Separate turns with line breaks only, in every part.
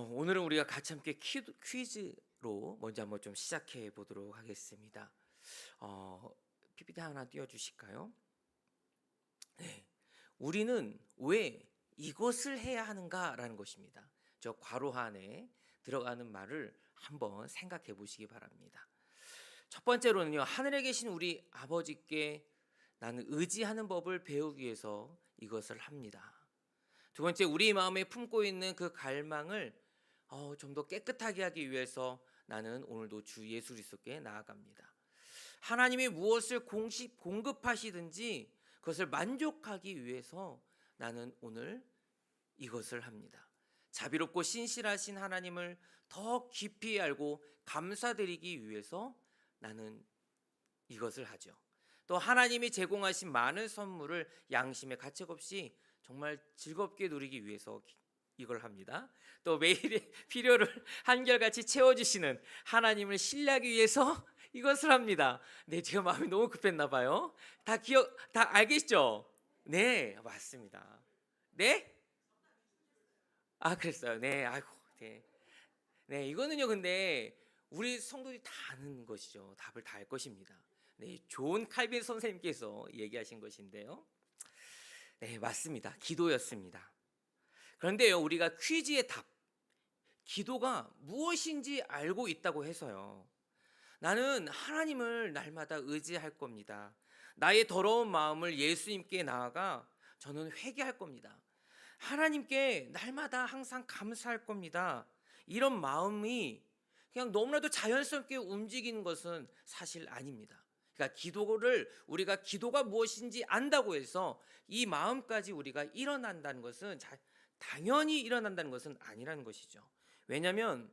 오늘은 우리가 같이 함께 퀴즈로 먼저 한번 좀 시작해 보도록 하겠습니다. PPT 하나 띄워주실까요? 네. 우리는 왜 이것을 해야 하는가라는 것입니다. 저 괄호 안에 들어가는 말을 한번 생각해 보시기 바랍니다. 첫 번째로는요, 하늘에 계신 우리 아버지께 나는 의지하는 법을 배우기 위해서 이것을 합니다. 두 번째, 우리 마음에 품고 있는 그 갈망을 좀 더 깨끗하게 하기 위해서 나는 오늘도 주 예수 그리스도께 나아갑니다. 하나님이 무엇을 공급하시든지 그것을 만족하기 위해서 나는 오늘 이것을 합니다. 자비롭고 신실하신 하나님을 더 깊이 알고 감사드리기 위해서 나는 이것을 하죠. 또 하나님이 제공하신 많은 선물을 양심의 가책 없이 정말 즐겁게 누리기 위해서 이걸 합니다. 또 매일의 필요를 한결같이 채워주시는 하나님을 신뢰하기 위해서 이것을 합니다. 네, 제가 마음이 너무 급했나 봐요. 다 알겠죠? 네, 맞습니다. 네? 그랬어요. 네, 아이고, 네. 네, 이거는요, 근데 우리 성도들이 다 아는 것이죠. 답을 다 알 것입니다. 네, 존 칼빈 선생님께서 얘기하신 것인데요. 네, 맞습니다. 기도였습니다. 그런데요, 우리가 퀴즈의 답, 기도가 무엇인지 알고 있다고 해서요, 나는 하나님을 날마다 의지할 겁니다. 나의 더러운 마음을 예수님께 나아가 저는 회개할 겁니다. 하나님께 날마다 항상 감사할 겁니다. 이런 마음이 그냥 너무나도 자연스럽게 움직이는 것은 사실 아닙니다. 그러니까 우리가 기도가 무엇인지 안다고 해서 이 마음까지 우리가 일어난다는 것은 당연히 일어난다는 것은 아니라는 것이죠. 왜냐하면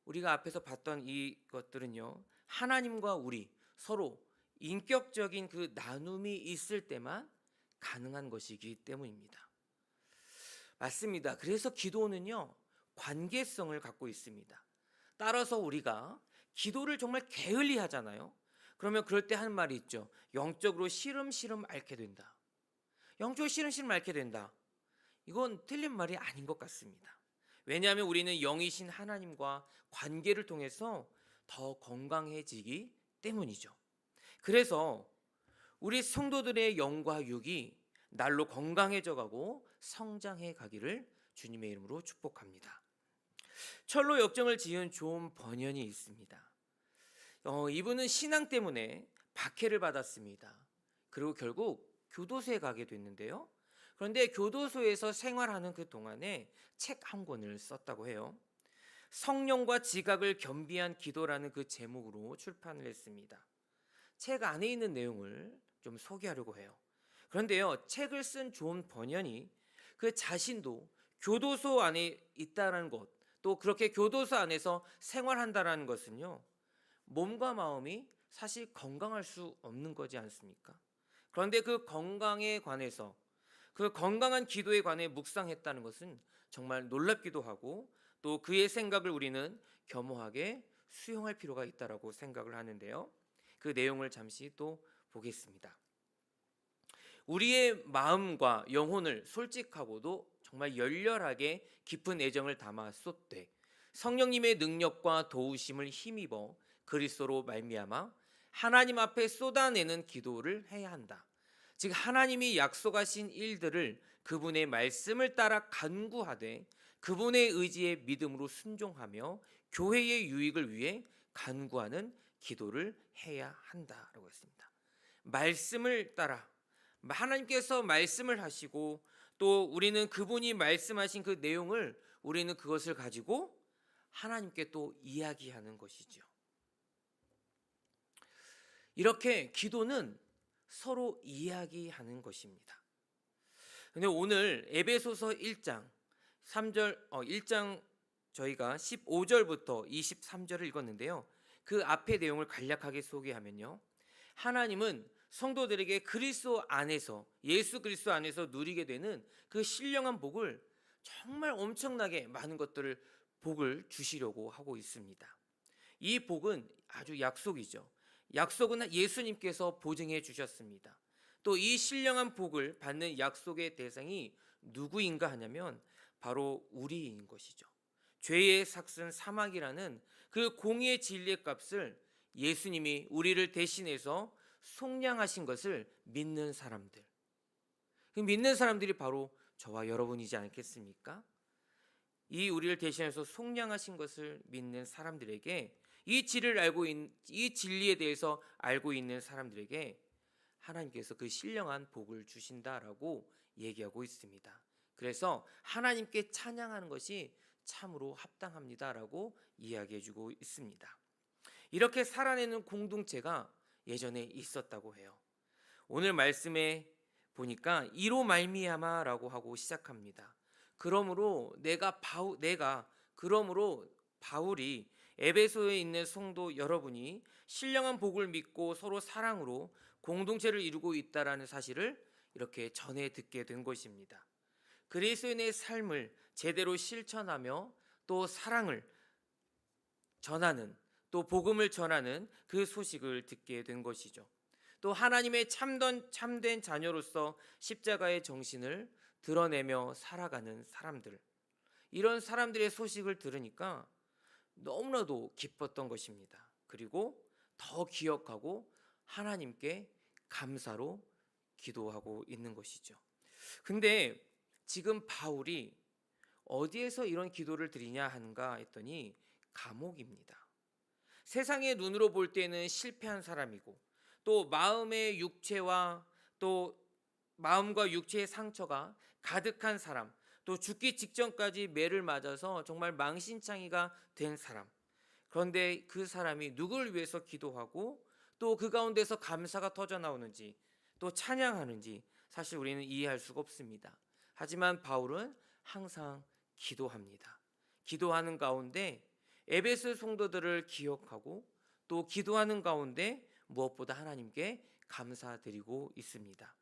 우리가 앞에서 봤던 이것들은요, 하나님과 우리 서로 인격적인 그 나눔이 있을 때만 가능한 것이기 때문입니다. 맞습니다. 그래서 기도는요, 관계성을 갖고 있습니다. 따라서 우리가 기도를 정말 게을리 하잖아요. 그러면 그럴 때 하는 말이 있죠. 영적으로 시름시름 앓게 된다. 영적으로 시름시름 앓게 된다. 이건 틀린 말이 아닌 것 같습니다. 왜냐하면 우리는 영이신 하나님과 관계를 통해서 더 건강해지기 때문이죠. 그래서 우리 성도들의 영과 육이 날로 건강해져 가고 성장해 가기를 주님의 이름으로 축복합니다. 철로 역정을 지은 존 버년이 있습니다. 이분은 신앙 때문에 박해를 받았습니다. 그리고 결국 교도소에 가게 됐는데요. 그런데 교도소에서 생활하는 그 동안에 책 한 권을 썼다고 해요. 성령과 지각을 겸비한 기도라는 그 제목으로 출판을 했습니다. 책 안에 있는 내용을 좀 소개하려고 해요. 그런데요, 책을 쓴 존 버년이 그 자신도 교도소 안에 있다는 것, 또 그렇게 교도소 안에서 생활한다는 것은요, 몸과 마음이 사실 건강할 수 없는 거지 않습니까? 그런데 그 건강에 관해서, 그 건강한 기도에 관해 묵상했다는 것은 정말 놀랍기도 하고, 또 그의 생각을 우리는 겸허하게 수용할 필요가 있다고 생각을 하는데요. 그 내용을 잠시 또 보겠습니다. 우리의 마음과 영혼을 솔직하고도 정말 열렬하게 깊은 애정을 담아 쏟되 성령님의 능력과 도우심을 힘입어 그리스도로 말미암아 하나님 앞에 쏟아내는 기도를 해야 한다. 즉 하나님이 약속하신 일들을 그분의 말씀을 따라 간구하되 그분의 의지에 믿음으로 순종하며 교회의 유익을 위해 간구하는 기도를 해야 한다라고 했습니다. 말씀을 따라 하나님께서 말씀을 하시고 또 우리는 그분이 말씀하신 그 내용을 우리는 그것을 가지고 하나님께 또 이야기하는 것이죠. 이렇게 기도는 서로 이야기하는 것입니다. 근데 오늘 에베소서 1장 3절 1장 저희가 15절부터 23절을 읽었는데요. 그 앞의 내용을 간략하게 소개하면요. 하나님은 성도들에게 그리스도 안에서 예수 그리스도 안에서 누리게 되는 그 신령한 복을 정말 엄청나게 많은 복을 주시려고 하고 있습니다. 이 복은 아주 약속이죠. 약속은 예수님께서 보증해 주셨습니다. 또 이 신령한 복을 받는 약속의 대상이 누구인가 하냐면 바로 우리인 것이죠. 죄의 삭슨 사막이라는 그 공의의 진리의 값을 예수님이 우리를 대신해서 속량하신 것을 믿는 사람들. 그 믿는 사람들이 바로 저와 여러분이지 않겠습니까? 이 우리를 대신해서 속량하신 것을 믿는 사람들에게 이 진리에 대해서 알고 있는 사람들에게 하나님께서 그 신령한 복을 주신다라고 얘기하고 있습니다. 그래서 하나님께 찬양하는 것이 참으로 합당합니다라고 이야기해주고 있습니다. 이렇게 살아내는 공동체가 예전에 있었다고 해요. 오늘 말씀에 보니까 이로 말미암아라고 하고 시작합니다. 그러므로 바울이 에베소에 있는 성도 여러분이 신령한 복을 믿고 서로 사랑으로 공동체를 이루고 있다라는 사실을 이렇게 전해 듣게 된 것입니다. 그리스도인의 삶을 제대로 실천하며 또 사랑을 전하는, 또 복음을 전하는 그 소식을 듣게 된 것이죠. 또 하나님의 참된 자녀로서 십자가의 정신을 드러내며 살아가는 사람들, 이런 사람들의 소식을 들으니까 너무나도 기뻤던 것입니다. 그리고 더 기억하고 하나님께 감사로 기도하고 있는 것이죠. 근데 지금 바울이 어디에서 이런 기도를 드리냐 하는가 했더니 감옥입니다. 세상의 눈으로 볼 때는 실패한 사람이고 또 마음과 육체의 상처가 가득한 사람, 또 죽기 직전까지 매를 맞아서 정말 망신창이가 된 사람. 그런데 그 사람이 누구를 위해서 기도하고 또 그 가운데서 감사가 터져 나오는지 또 찬양하는지 사실 우리는 이해할 수가 없습니다. 하지만 바울은 항상 기도합니다. 기도하는 가운데 에베소 성도들을 기억하고 또 기도하는 가운데 무엇보다 하나님께 감사드리고 있습니다.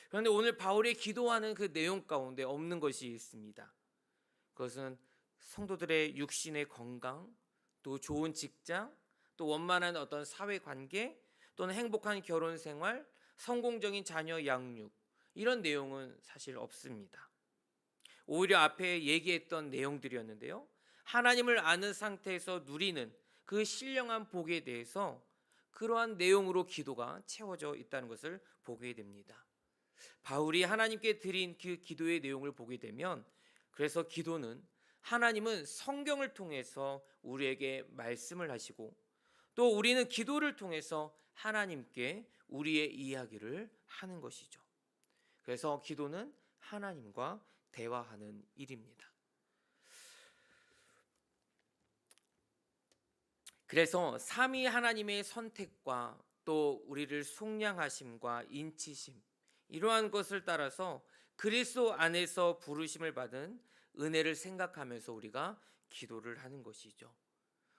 그런데 오늘 바울의 기도하는 그 내용 가운데 없는 것이 있습니다. 그것은 성도들의 육신의 건강, 또 좋은 직장, 또 원만한 어떤 사회관계, 또는 행복한 결혼 생활, 성공적인 자녀 양육, 이런 내용은 사실 없습니다. 오히려 앞에 얘기했던 내용들이었는데요, 하나님을 아는 상태에서 누리는 그 신령한 복에 대해서 그러한 내용으로 기도가 채워져 있다는 것을 보게 됩니다. 바울이 하나님께 드린 그 기도의 내용을 보게 되면, 그래서 기도는 하나님은 성경을 통해서 우리에게 말씀을 하시고 또 우리는 기도를 통해서 하나님께 우리의 이야기를 하는 것이죠. 그래서 기도는 하나님과 대화하는 일입니다. 그래서 삼위 하나님의 선택과 또 우리를 속량하심과 인치심, 이러한 것을 따라서 그리스도 안에서 부르심을 받은 은혜를 생각하면서 우리가 기도를 하는 것이죠.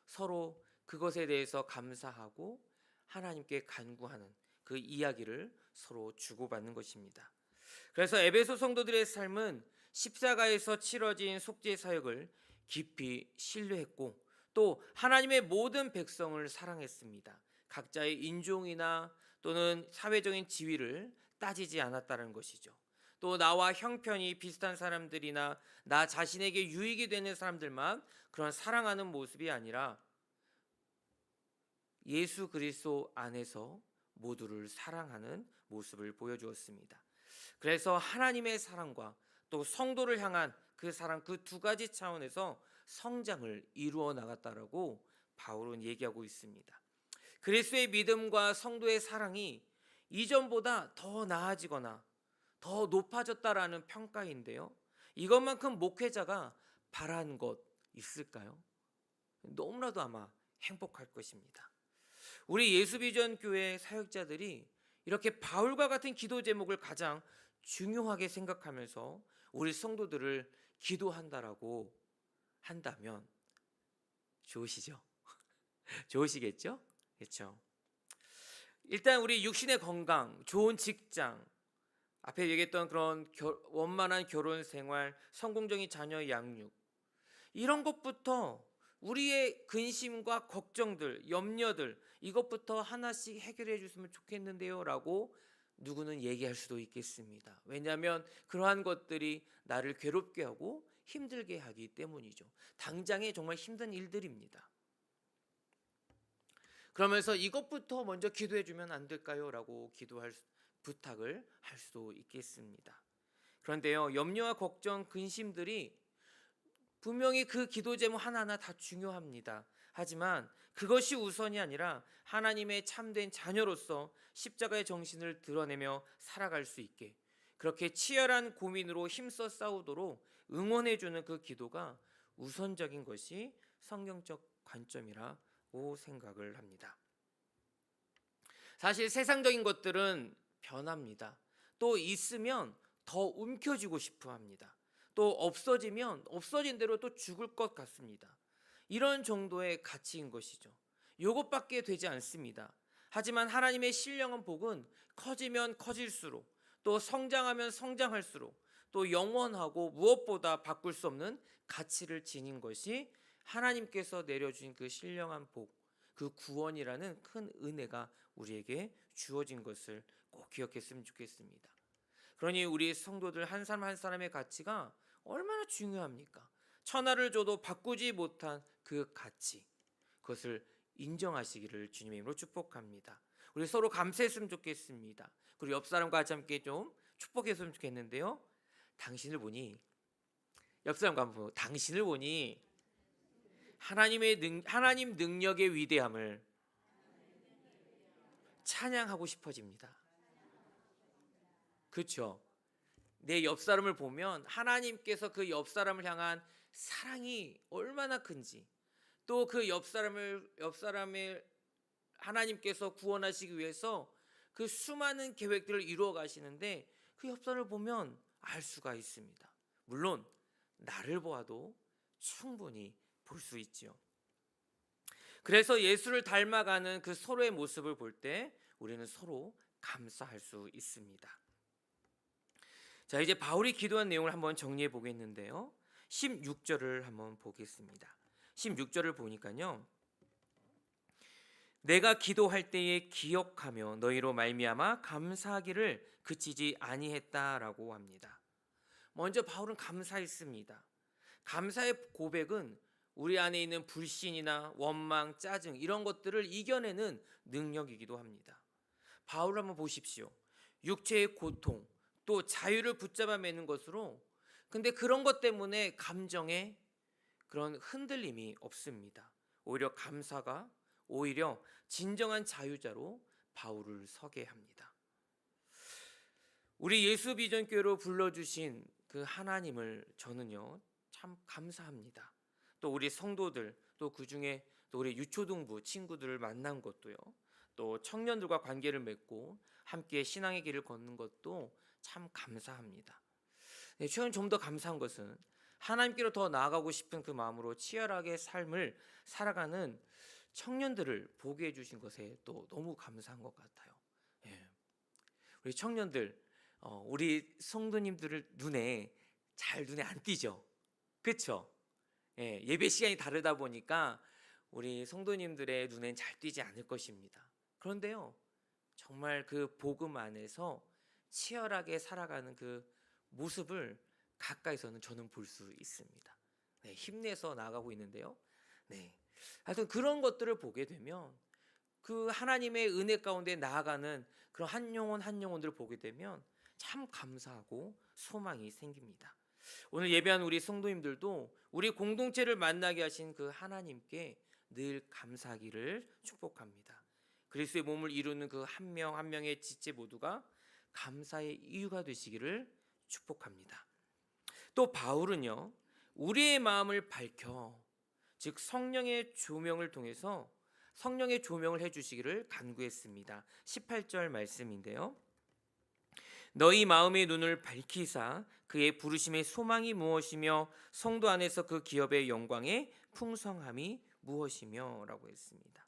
서로 그것에 대해서 감사하고 하나님께 간구하는 그 이야기를 서로 주고받는 것입니다. 그래서 에베소 성도들의 삶은 십자가에서 치러진 속죄 사역을 깊이 신뢰했고 또 하나님의 모든 백성을 사랑했습니다. 각자의 인종이나 또는 사회적인 지위를 따지지 않았다는 것이죠. 또 나와 형편이 비슷한 사람들이나 나 자신에게 유익이 되는 사람들만 그런 사랑하는 모습이 아니라 예수 그리스도 안에서 모두를 사랑하는 모습을 보여주었습니다. 그래서 하나님의 사랑과 또 성도를 향한 그 사랑, 그 두 가지 차원에서 성장을 이루어 나갔다라고 바울은 얘기하고 있습니다. 그리스도의 믿음과 성도의 사랑이 이전보다 더 나아지거나 더 높아졌다라는 평가인데요, 이것만큼 목회자가 바라는 것 있을까요? 너무나도 아마 행복할 것입니다. 우리 예수비전 교회 사역자들이 이렇게 바울과 같은 기도 제목을 가장 중요하게 생각하면서 우리 성도들을 기도한다라고 한다면 좋으시죠? 좋으시겠죠? 그렇죠? 일단 우리 육신의 건강, 좋은 직장, 앞에 얘기했던 그런 원만한 결혼 생활, 성공적인 자녀 양육, 이런 것부터 우리의 근심과 걱정들, 염려들, 이것부터 하나씩 해결해 줬으면 좋겠는데요 라고 누구는 얘기할 수도 있겠습니다. 왜냐하면 그러한 것들이 나를 괴롭게 하고 힘들게 하기 때문이죠. 당장에 정말 힘든 일들입니다. 그러면서 이것부터 먼저 기도해 주면 안 될까요? 라고 부탁을 할 수도 있겠습니다. 그런데요, 염려와 걱정, 근심들이 분명히 그 기도 제목 하나하나 다 중요합니다. 하지만 그것이 우선이 아니라 하나님의 참된 자녀로서 십자가의 정신을 드러내며 살아갈 수 있게, 그렇게 치열한 고민으로 힘써 싸우도록 응원해주는 그 기도가 우선적인 것이 성경적 관점이라고 생각을 합니다. 사실 세상적인 것들은 변합니다. 또 있으면 더 움켜쥐고 싶어 합니다. 또 없어지면 없어진 대로 또 죽을 것 같습니다. 이런 정도의 가치인 것이죠. 이것밖에 되지 않습니다. 하지만 하나님의 신령한 복은 커지면 커질수록, 또 성장하면 성장할수록, 또 영원하고 무엇보다 바꿀 수 없는 가치를 지닌 것이 하나님께서 내려주신 그 신령한 복, 그 구원이라는 큰 은혜가 우리에게 주어진 것을 꼭 기억했으면 좋겠습니다. 그러니 우리 성도들 한 사람 한 사람의 가치가 얼마나 중요합니까? 천하를 줘도 바꾸지 못한 그 가치, 그것을 인정하시기를 주님의 이름으로 축복합니다. 우리 서로 감사했으면 좋겠습니다. 그리고 옆 사람과 같이 함께 좀 축복했으면 좋겠는데요. 옆 사람과 한번 당신을 보니 하나님 능력의 위대함을 찬양하고 싶어집니다. 그렇죠? 내 옆 사람을 보면 하나님께서 그 옆 사람을 향한 사랑이 얼마나 큰지, 또 그 옆 사람을 하나님께서 구원하시기 위해서 그 수많은 계획들을 이루어 가시는데 그 옆 사람을 보면 알 수가 있습니다. 물론 나를 보아도 충분히 볼 수 있지요. 그래서 예수를 닮아가는 그 서로의 모습을 볼 때 우리는 서로 감사할 수 있습니다. 자, 이제 바울이 기도한 내용을 한번 정리해 보겠는데요. 16절을 한번 보겠습니다. 16절을 보니까요, 내가 기도할 때에 기억하며 너희로 말미암아 감사하기를 그치지 아니했다라고 합니다. 먼저 바울은 감사했습니다. 감사의 고백은 우리 안에 있는 불신이나 원망, 짜증 이런 것들을 이겨내는 능력이기도 합니다. 바울 한번 보십시오. 육체의 고통, 또 자유를 붙잡아 매는 것으로, 근데 그런 것 때문에 감정에 그런 흔들림이 없습니다. 오히려 감사가 오히려 진정한 자유자로 바울을 서게 합니다. 우리 예수 비전교회로 불러주신 그 하나님을 저는요 참 감사합니다. 또 우리 성도들, 또 그중에 또 우리 유초등부 친구들을 만난 것도요, 또 청년들과 관계를 맺고 함께 신앙의 길을 걷는 것도 참 감사합니다. 최근 좀 더 감사한 것은 하나님께로 더 나아가고 싶은 그 마음으로 치열하게 삶을 살아가는 청년들을 보게 해주신 것에 또 너무 감사한 것 같아요. 우리 청년들, 우리 성도님들을 눈에 안 띄죠. 그렇죠? 예배 시간이 다르다 보니까 우리 성도님들의 눈엔 잘 띄지 않을 것입니다. 그런데요, 정말 그 복음 안에서 치열하게 살아가는 그 모습을 가까이서는 저는 볼 수 있습니다. 힘내서 나아가고 있는데요. 하여튼 그런 것들을 보게 되면, 그 하나님의 은혜 가운데 나아가는 그런 한 영혼들을 보게 되면 참 감사하고 소망이 생깁니다. 오늘 예배한 우리 성도님들도 우리 공동체를 만나게 하신 그 하나님께 늘 감사하기를 축복합니다. 그리스도의 몸을 이루는 그 한 명 한 명의 지체 모두가 감사의 이유가 되시기를 축복합니다. 또 바울은요, 우리의 마음을 밝혀, 즉 성령의 조명을 통해서 성령의 조명을 해주시기를 간구했습니다. 18절 말씀인데요, 너희 마음의 눈을 밝히사 그의 부르심의 소망이 무엇이며 성도 안에서 그 기업의 영광의 풍성함이 무엇이며 라고 했습니다.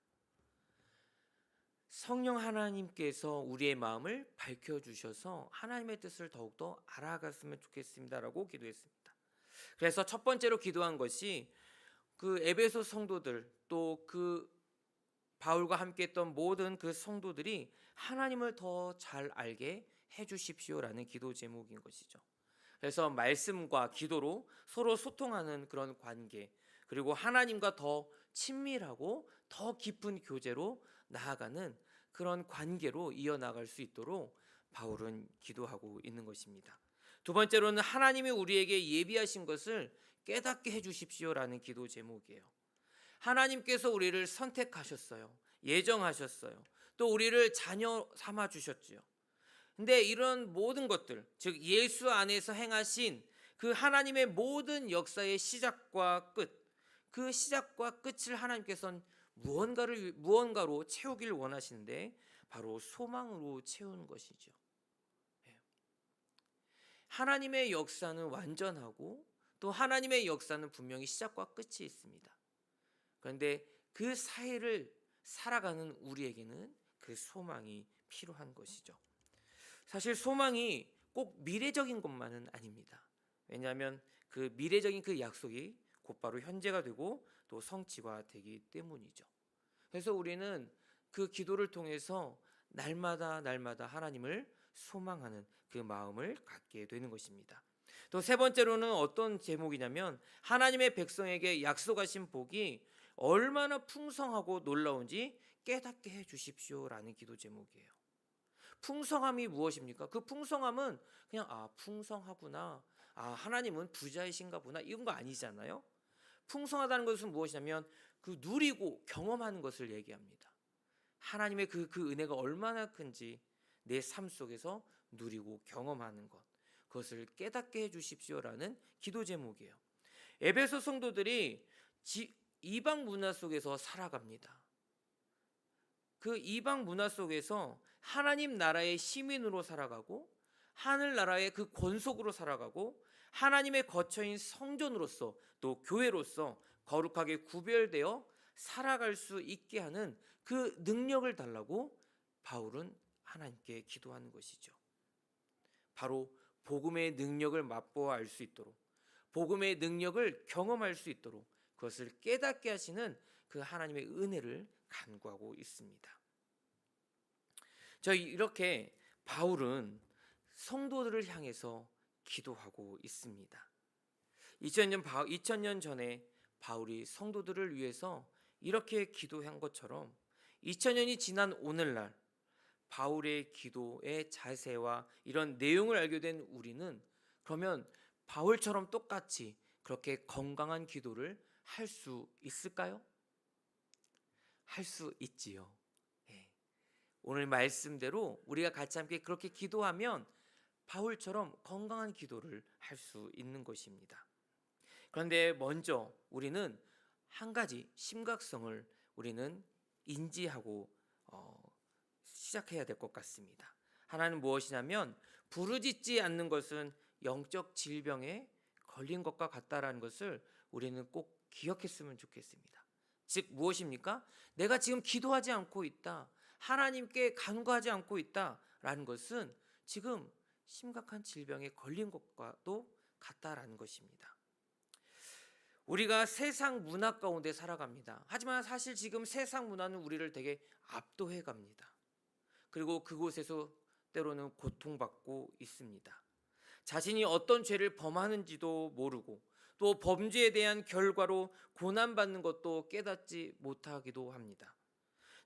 성령 하나님께서 우리의 마음을 밝혀주셔서 하나님의 뜻을 더욱더 알아갔으면 좋겠습니다 라고 기도했습니다. 그래서 첫 번째로 기도한 것이 그 에베소 성도들, 또 그 바울과 함께했던 모든 그 성도들이 하나님을 더 잘 알게 해주십시오라는 기도 제목인 것이죠. 그래서 말씀과 기도로 서로 소통하는 그런 관계, 그리고 하나님과 더 친밀하고 더 깊은 교제로 나아가는 그런 관계로 이어나갈 수 있도록 바울은 기도하고 있는 것입니다. 두 번째로는 하나님이 우리에게 예비하신 것을 깨닫게 해주십시오라는 기도 제목이에요. 하나님께서 우리를 선택하셨어요. 예정하셨어요. 또 우리를 자녀 삼아 주셨지요. 근데 이런 모든 것들, 즉 예수 안에서 행하신 그 하나님의 모든 역사의 시작과 끝, 그 시작과 끝을 하나님께서는 무언가로 채우길 원하시는데 바로 소망으로 채우는 것이죠. 하나님의 역사는 완전하고 또 하나님의 역사는 분명히 시작과 끝이 있습니다. 그런데 그 사이를 살아가는 우리에게는 그 소망이 필요한 것이죠. 사실 소망이 꼭 미래적인 것만은 아닙니다. 왜냐하면 그 미래적인 그 약속이 곧바로 현재가 되고 또 성취가 되기 때문이죠. 그래서 우리는 그 기도를 통해서 날마다 하나님을 소망하는 그 마음을 갖게 되는 것입니다. 또 세 번째로는 어떤 제목이냐면 하나님의 백성에게 약속하신 복이 얼마나 풍성하고 놀라운지 깨닫게 해 주십시오라는 기도 제목이에요. 풍성함이 무엇입니까? 그 풍성함은 그냥 풍성하구나, 하나님은 부자이신가 보나, 이런 거 아니잖아요. 풍성하다는 것은 무엇이냐면 그 누리고 경험하는 것을 얘기합니다. 하나님의 그 은혜가 얼마나 큰지 내 삶 속에서 누리고 경험하는 것, 그것을 깨닫게 해 주십시오라는 기도 제목이에요. 에베소 성도들이 이방 문화 속에서 살아갑니다. 그 이방 문화 속에서 하나님 나라의 시민으로 살아가고 하늘나라의 그 권속으로 살아가고 하나님의 거처인 성전으로서 또 교회로서 거룩하게 구별되어 살아갈 수 있게 하는 그 능력을 달라고 바울은 하나님께 기도하는 것이죠. 바로 복음의 능력을 맛보아 알 수 있도록, 복음의 능력을 경험할 수 있도록 그것을 깨닫게 하시는 그 하나님의 은혜를 간구하고 있습니다. 이렇게 바울은 성도들을 향해서 기도하고 있습니다. 2000년 전에 바울이 성도들을 위해서 이렇게 기도한 것처럼 2000년이 지난 오늘날 바울의 기도의 자세와 이런 내용을 알게 된 우리는 그러면 바울처럼 똑같이 그렇게 건강한 기도를 할 수 있을까요? 할 수 있지요. 오늘 말씀대로 우리가 같이 함께 그렇게 기도하면 바울처럼 건강한 기도를 할 수 있는 것입니다. 그런데 먼저 우리는 한 가지 심각성을 우리는 인지하고 시작해야 될 것 같습니다. 하나는 무엇이냐면 부르짖지 않는 것은 영적 질병에 걸린 것과 같다라는 것을 우리는 꼭 기억했으면 좋겠습니다. 즉 무엇입니까? 내가 지금 기도하지 않고 있다, 하나님께 간구하지 않고 있다라는 것은 지금 심각한 질병에 걸린 것과도 같다라는 것입니다. 우리가 세상 문화 가운데 살아갑니다. 하지만 사실 지금 세상 문화는 우리를 되게 압도해 갑니다. 그리고 그곳에서 때로는 고통받고 있습니다. 자신이 어떤 죄를 범하는지도 모르고 또 범죄에 대한 결과로 고난받는 것도 깨닫지 못하기도 합니다.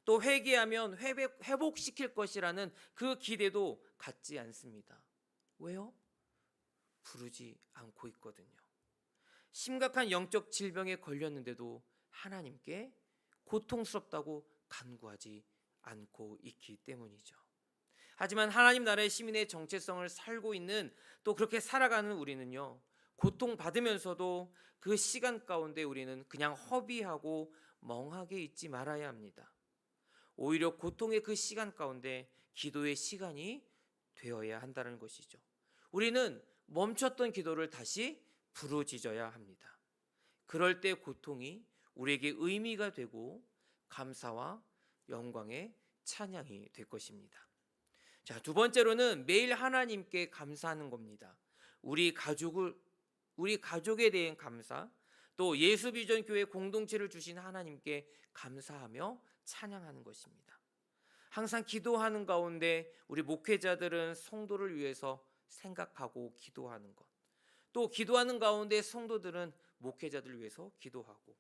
또 회개하면 회복시킬 것이라는 그 기대도 갖지 않습니다. 왜요? 부르지 않고 있거든요. 심각한 영적 질병에 걸렸는데도 하나님께 고통스럽다고 간구하지 않고 있기 때문이죠. 하지만 하나님 나라의 시민의 정체성을 살고 있는, 또 그렇게 살아가는 우리는요, 고통받으면서도 그 시간 가운데 우리는 그냥 허비하고 멍하게 있지 말아야 합니다. 오히려 고통의 그 시간 가운데 기도의 시간이 되어야 한다는 것이죠. 우리는 멈췄던 기도를 다시 부르짖어야 합니다. 그럴 때 고통이 우리에게 의미가 되고 감사와 영광의 찬양이 될 것입니다. 두 번째로는 매일 하나님께 감사하는 겁니다. 우리 가족에 대한 감사, 또 예수비전교회 공동체를 주신 하나님께 감사하며 찬양하는 것입니다. 항상 기도하는 가운데 우리 목회자들은 성도를 위해서 생각하고 기도하는 것, 또 기도하는 가운데 성도들은 목회자들을 위해서 기도하고,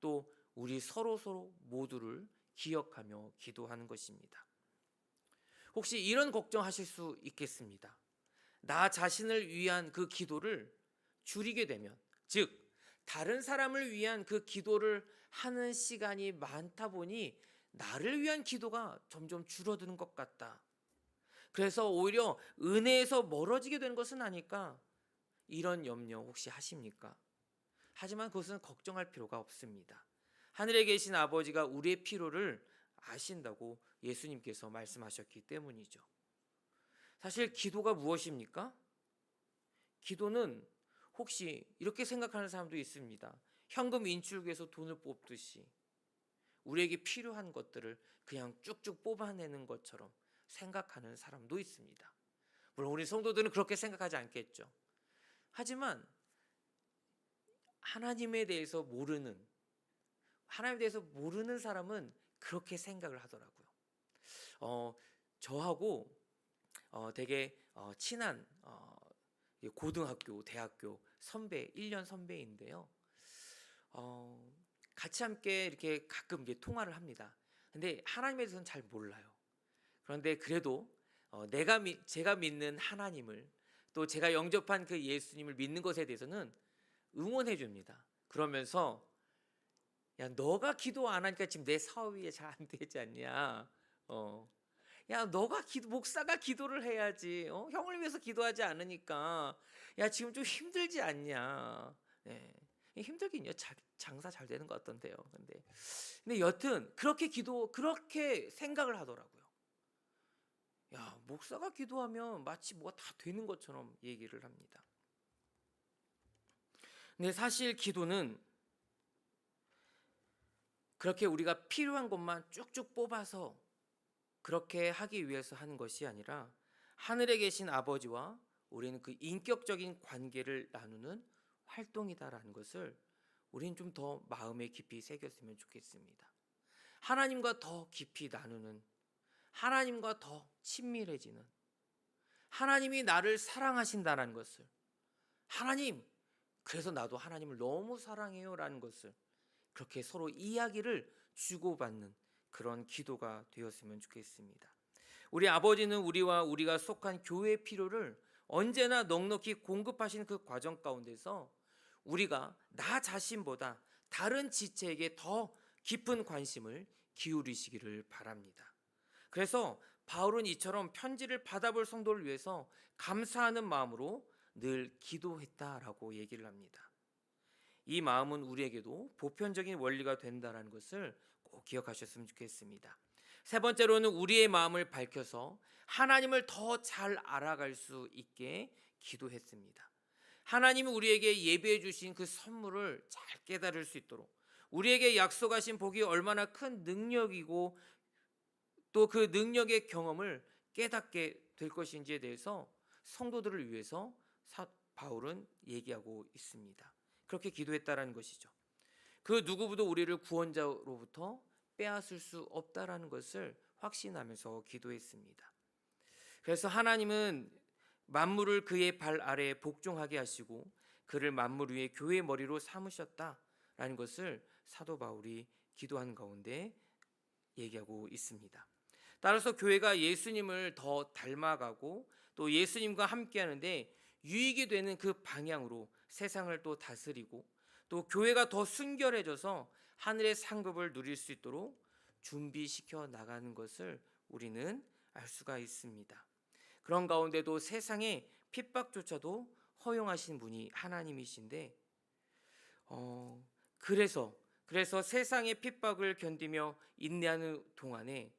또 우리 서로 모두를 기억하며 기도하는 것입니다. 혹시 이런 걱정하실 수 있겠습니다. 나 자신을 위한 그 기도를 줄이게 되면, 즉 다른 사람을 위한 그 기도를 하는 시간이 많다 보니 나를 위한 기도가 점점 줄어드는 것 같다. 그래서 오히려 은혜에서 멀어지게 되는 것은 아닐까, 이런 염려 혹시 하십니까? 하지만 그것은 걱정할 필요가 없습니다. 하늘에 계신 아버지가 우리의 필요를 아신다고 예수님께서 말씀하셨기 때문이죠. 사실 기도가 무엇입니까? 기도는 혹시 이렇게 생각하는 사람도 있습니다. 현금 인출기에서 돈을 뽑듯이 우리에게 필요한 것들을 그냥 쭉쭉 뽑아내는 것처럼 생각하는 사람도 있습니다. 물론 우리 성도들은 그렇게 생각하지 않겠죠. 하지만 하나님에 대해서 모르는 사람은 그렇게 생각을 하더라고요. 저하고 되게 친한 고등학교, 대학교 선배, 1년 선배인데요. 같이 함께 이렇게 가끔 통화를 합니다. 근데 하나님에 대해서는 잘 몰라요. 그런데 그래도 제가 믿는 하나님을, 또 제가 영접한 그 예수님을 믿는 것에 대해서는 응원해 줍니다. 그러면서 야, 너가 기도 안 하니까 지금 내 사업이 잘 안 되지 않냐? 야, 목사가 기도를 해야지. 형을 위해서 기도하지 않으니까 야, 지금 좀 힘들지 않냐? 네. 힘들긴요. 장사 잘 되는 것 같던데요. 근데 여튼 그렇게 생각을 하더라고요. 야, 목사가 기도하면 마치 뭐가 다 되는 것처럼 얘기를 합니다. 근데 사실 기도는 그렇게 우리가 필요한 것만 쭉쭉 뽑아서 그렇게 하기 위해서 하는 것이 아니라, 하늘에 계신 아버지와 우리는 그 인격적인 관계를 나누는 활동이다라는 것을 우리는 좀 더 마음에 깊이 새겼으면 좋겠습니다. 하나님과 더 깊이 나누는, 하나님과 더 친밀해지는, 하나님이 나를 사랑하신다는 것을, 하나님, 그래서 나도 하나님을 너무 사랑해요 라는 것을 그렇게 서로 이야기를 주고받는 그런 기도가 되었으면 좋겠습니다. 우리 아버지는 우리가 속한 교회의 필요를 언제나 넉넉히 공급하시는 그 과정 가운데서 우리가 나 자신보다 다른 지체에게 더 깊은 관심을 기울이시기를 바랍니다. 그래서 바울은 이처럼 편지를 받아볼 성도를 위해서 감사하는 마음으로 늘 기도했다라고 얘기를 합니다. 이 마음은 우리에게도 보편적인 원리가 된다는 것을 꼭 기억하셨으면 좋겠습니다. 세 번째로는 우리의 마음을 밝혀서 하나님을 더 잘 알아갈 수 있게 기도했습니다. 하나님이 우리에게 예비해 주신 그 선물을 잘 깨달을 수 있도록, 우리에게 약속하신 복이 얼마나 큰 능력이고 또 그 능력의 경험을 깨닫게 될 것인지에 대해서 성도들을 위해서 바울은 얘기하고 있습니다. 그렇게 기도했다라는 것이죠. 그 누구보다 우리를 구원자로부터 빼앗을 수 없다라는 것을 확신하면서 기도했습니다. 그래서 하나님은 만물을 그의 발 아래에 복종하게 하시고 그를 만물 위에 교회의 머리로 삼으셨다라는 것을 사도 바울이 기도한 가운데 얘기하고 있습니다. 따라서 교회가 예수님을 더 닮아가고 또 예수님과 함께하는데 유익이 되는 그 방향으로 세상을 또 다스리고, 또 교회가 더 순결해져서 하늘의 상급을 누릴 수 있도록 준비시켜 나가는 것을 우리는 알 수가 있습니다. 그런 가운데도 세상의 핍박조차도 허용하신 분이 하나님이신데, 그래서 세상의 핍박을 견디며 인내하는 동안에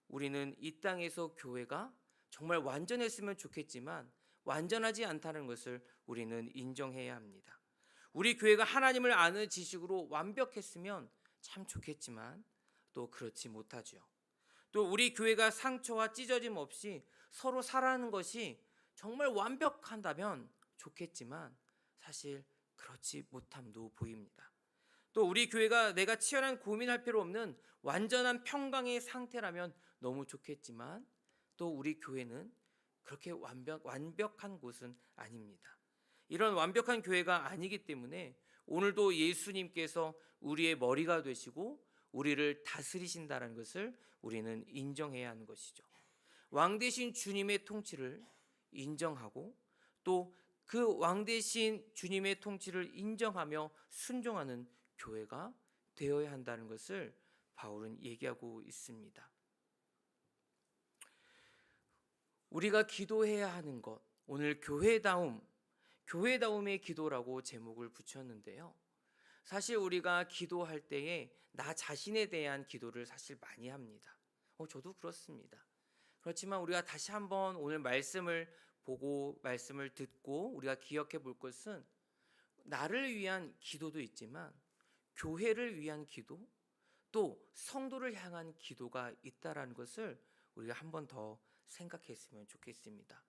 우리는 이 땅에서 교회가 정말 완전했으면 좋겠지만 완전하지 않다는 것을 우리는 인정해야 합니다. 우리 교회가 하나님을 아는 지식으로 완벽했으면 참 좋겠지만 또 그렇지 못하죠. 또 우리 교회가 상처와 찢어짐 없이 서로 살아가는 것이 정말 완벽한다면 좋겠지만 사실 그렇지 못함도 보입니다. 또 우리 교회가 내가 치열한 고민할 필요 없는 완전한 평강의 상태라면 너무 좋겠지만 또 우리 교회는 그렇게 완벽한 곳은 아닙니다. 이런 완벽한 교회가 아니기 때문에 오늘도 예수님께서 우리의 머리가 되시고 우리를 다스리신다는 것을 우리는 인정해야 하는 것이죠. 왕 대신 주님의 통치를 인정하고 또 그 왕 대신 주님의 통치를 인정하며 순종하는 교회가 되어야 한다는 것을 바울은 얘기하고 있습니다. 우리가 기도해야 하는 것, 오늘 교회다움의 기도라고 제목을 붙였는데요. 사실 우리가 기도할 때에 나 자신에 대한 기도를 사실 많이 합니다. 저도 그렇습니다. 그렇지만 우리가 다시 한번 오늘 말씀을 보고 말씀을 듣고 우리가 기억해 볼 것은 나를 위한 기도도 있지만 교회를 위한 기도, 또 성도를 향한 기도가 있다라는 것을 우리가 한 번 더 생각했으면 좋겠습니다.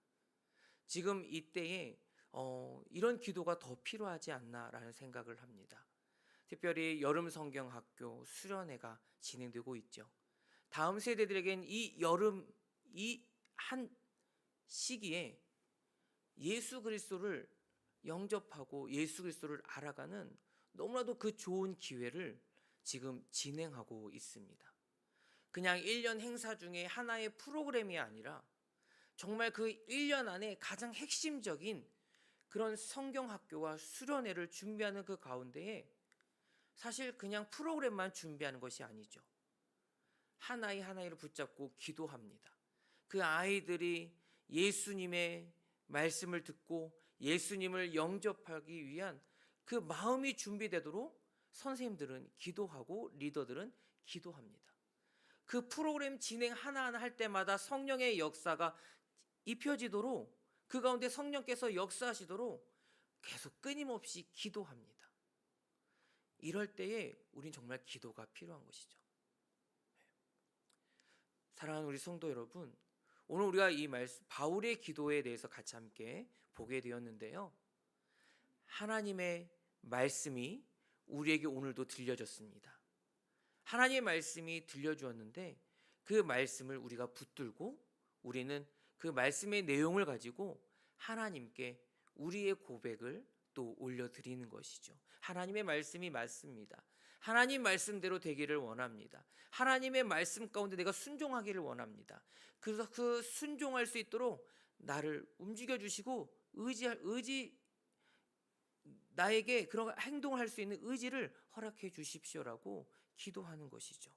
지금 이때에 이런 기도가 더 필요하지 않나라는 생각을 합니다. 특별히 여름 성경학교 수련회가 진행되고 있죠. 다음 세대들에겐 이 한 시기에 예수 그리스도를 영접하고 예수 그리스도를 알아가는 너무나도 그 좋은 기회를 지금 진행하고 있습니다. 그냥 1년 행사 중에 하나의 프로그램이 아니라 정말 그 1년 안에 가장 핵심적인 그런 성경학교와 수련회를 준비하는 그 가운데에 사실 그냥 프로그램만 준비하는 것이 아니죠. 하나의 하나를 붙잡고 기도합니다. 그 아이들이 예수님의 말씀을 듣고 예수님을 영접하기 위한 그 마음이 준비되도록 선생님들은 기도하고 리더들은 기도합니다. 그 프로그램 진행 하나하나 할 때마다 성령의 역사가 입혀지도록 그 가운데 성령께서 역사하시도록 계속 끊임없이 기도합니다. 이럴 때에 우린 정말 기도가 필요한 것이죠. 사랑하는 우리 성도 여러분, 오늘 우리가 이 말씀 바울의 기도에 대해서 같이 함께 보게 되었는데요. 하나님의 말씀이 우리에게 오늘도 들려졌습니다. 하나님의 말씀이 들려주었는데 그 말씀을 우리가 붙들고 우리는 그 말씀의 내용을 가지고 하나님께 우리의 고백을 또 올려드리는 것이죠. 하나님의 말씀이 맞습니다. 하나님 말씀대로 되기를 원합니다. 하나님의 말씀 가운데 내가 순종하기를 원합니다. 그래서 그 순종할 수 있도록 나를 움직여 주시고 나에게 그런 행동을 할 수 있는 의지를 허락해 주십시오라고 기도하는 것이죠.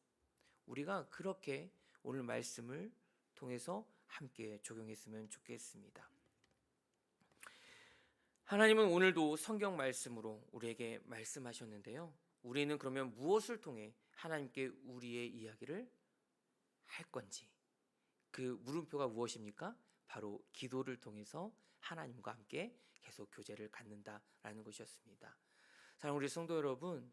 우리가 그렇게 오늘 말씀을 통해서 함께 적용했으면 좋겠습니다. 하나님은 오늘도 성경 말씀으로 우리에게 말씀하셨는데요. 우리는 그러면 무엇을 통해 하나님께 우리의 이야기를 할 건지, 그 물음표가 무엇입니까? 바로 기도를 통해서 하나님과 함께 계속 교제를 갖는다라는 것이었습니다. 사랑하는 우리 성도 여러분,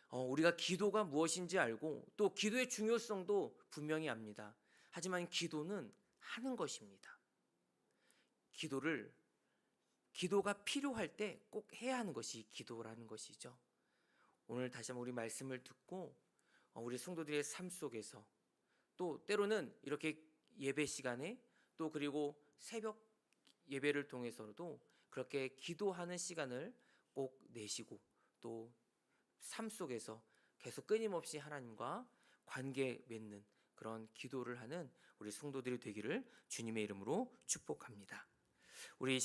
우리가 기도가 무엇인지 알고 또 기도의 중요성도 분명히 압니다. 하지만 기도는 하는 것입니다. 기도가 필요할 때 꼭 해야 하는 것이 기도라는 것이죠. 오늘 다시 한번 우리 말씀을 듣고 우리 성도들의 삶 속에서 또 때로는 이렇게 예배 시간에 또 그리고 새벽 예배를 통해서도 그렇게 기도하는 시간을 꼭 내시고 또 삶 속에서 계속 끊임없이 하나님과 관계 맺는 그런 기도를 하는 우리 성도들이 되기를 주님의 이름으로 축복합니다. 우리